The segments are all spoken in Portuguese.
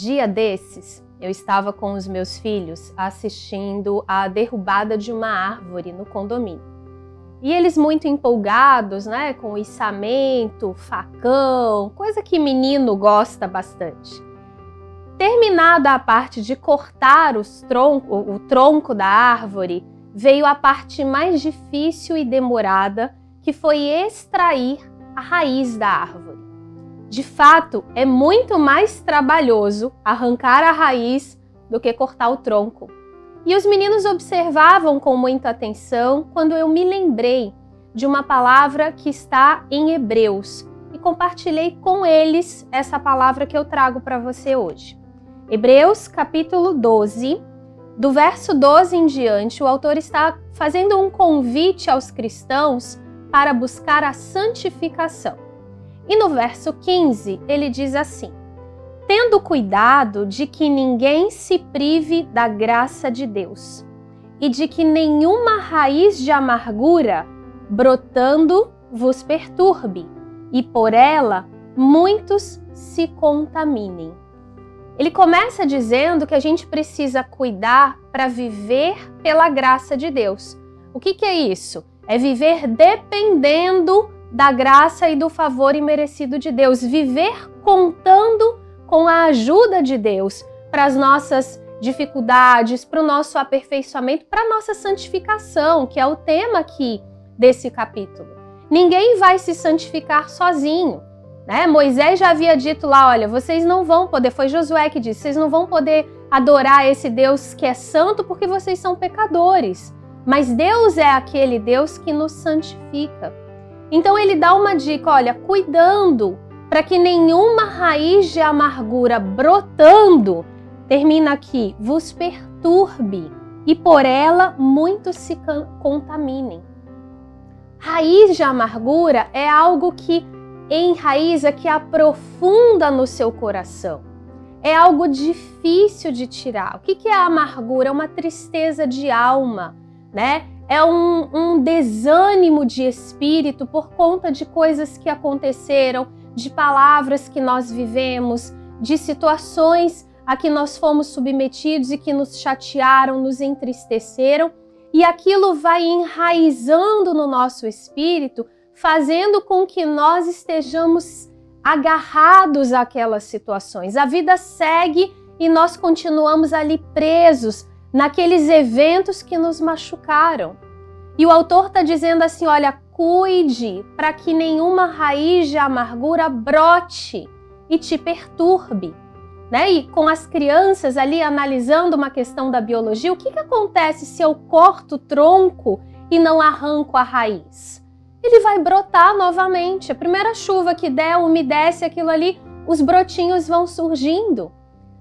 Dia desses, eu estava com os meus filhos assistindo a derrubada de uma árvore no condomínio. E eles muito empolgados, né, com içamento, facão, coisa que menino gosta bastante. Terminada a parte de cortar o tronco da árvore, veio a parte mais difícil e demorada, que foi extrair a raiz da árvore. De fato, é muito mais trabalhoso arrancar a raiz do que cortar o tronco. E os meninos observavam com muita atenção quando eu me lembrei de uma palavra que está em Hebreus e compartilhei com eles essa palavra que eu trago para você hoje. Hebreus capítulo 12, do verso 12 em diante, o autor está fazendo um convite aos cristãos para buscar a santificação. E no verso 15, ele diz assim: tendo cuidado de que ninguém se prive da graça de Deus, e de que nenhuma raiz de amargura, brotando, vos perturbe, e por ela muitos se contaminem. Ele começa dizendo que a gente precisa cuidar para viver pela graça de Deus. O que é isso? É viver dependendo da graça e do favor imerecido de Deus, viver contando com a ajuda de Deus para as nossas dificuldades, para o nosso aperfeiçoamento, para a nossa santificação, que é o tema aqui desse capítulo. Ninguém vai se santificar sozinho, né? Moisés já havia dito lá, olha, vocês não vão poder, foi Josué que disse, vocês não vão poder adorar esse Deus que é santo porque vocês são pecadores. Mas Deus é aquele Deus que nos santifica. Então ele dá uma dica, olha, cuidando para que nenhuma raiz de amargura brotando, termina aqui, vos perturbe e por ela muitos se contaminem. Raiz de amargura é algo que enraiza, que aprofunda no seu coração. É algo difícil de tirar. O que é a amargura? É uma tristeza de alma, né? É um desânimo de espírito por conta de coisas que aconteceram, de palavras que nós vivemos, de situações a que nós fomos submetidos e que nos chatearam, nos entristeceram, e aquilo vai enraizando no nosso espírito, fazendo com que nós estejamos agarrados àquelas situações. A vida segue e nós continuamos ali presos naqueles eventos que nos machucaram. E o autor está dizendo assim, olha, cuide para que nenhuma raiz de amargura brote e te perturbe. Né? E com as crianças ali analisando uma questão da biologia, o que acontece se eu corto o tronco e não arranco a raiz? Ele vai brotar novamente. A primeira chuva que der, umedece aquilo ali, os brotinhos vão surgindo.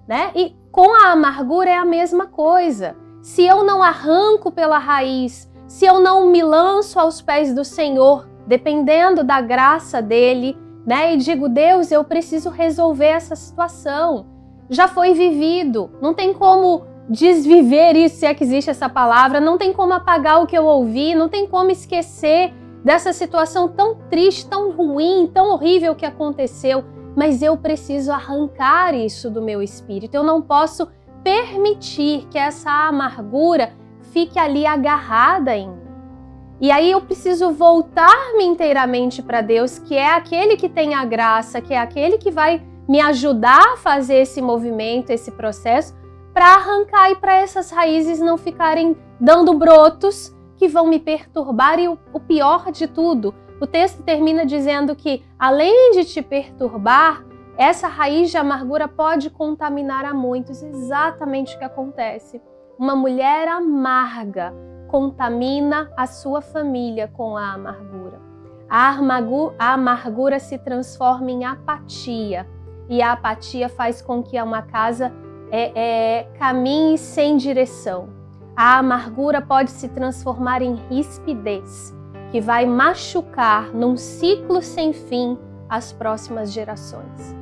Né? E com a amargura é a mesma coisa. Se eu não arranco pela raiz, se eu não me lanço aos pés do Senhor, dependendo da graça dele, né? E digo, Deus, eu preciso resolver essa situação. Já foi vivido, não tem como desviver isso, se é que existe essa palavra, não tem como apagar o que eu ouvi, não tem como esquecer dessa situação tão triste, tão ruim, tão horrível que aconteceu, mas eu preciso arrancar isso do meu espírito. Eu não posso permitir que essa amargura fique ali agarrada em mim. E aí eu preciso voltar-me inteiramente para Deus, que é aquele que tem a graça, que é aquele que vai me ajudar a fazer esse movimento, esse processo, para arrancar e para essas raízes não ficarem dando brotos que vão me perturbar. E o pior de tudo, o texto termina dizendo que, além de te perturbar, essa raiz de amargura pode contaminar a muitos. Exatamente o que acontece. Uma mulher amarga contamina a sua família com a amargura. A amargura se transforma em apatia, e a apatia faz com que uma casa caminhe sem direção. A amargura pode se transformar em rispidez, que vai machucar num ciclo sem fim as próximas gerações.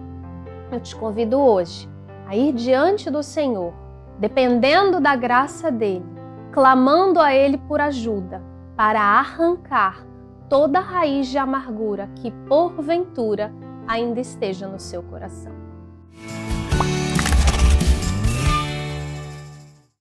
Eu te convido hoje a ir diante do Senhor, dependendo da graça dele, clamando a ele por ajuda, para arrancar toda raiz de amargura que porventura ainda esteja no seu coração.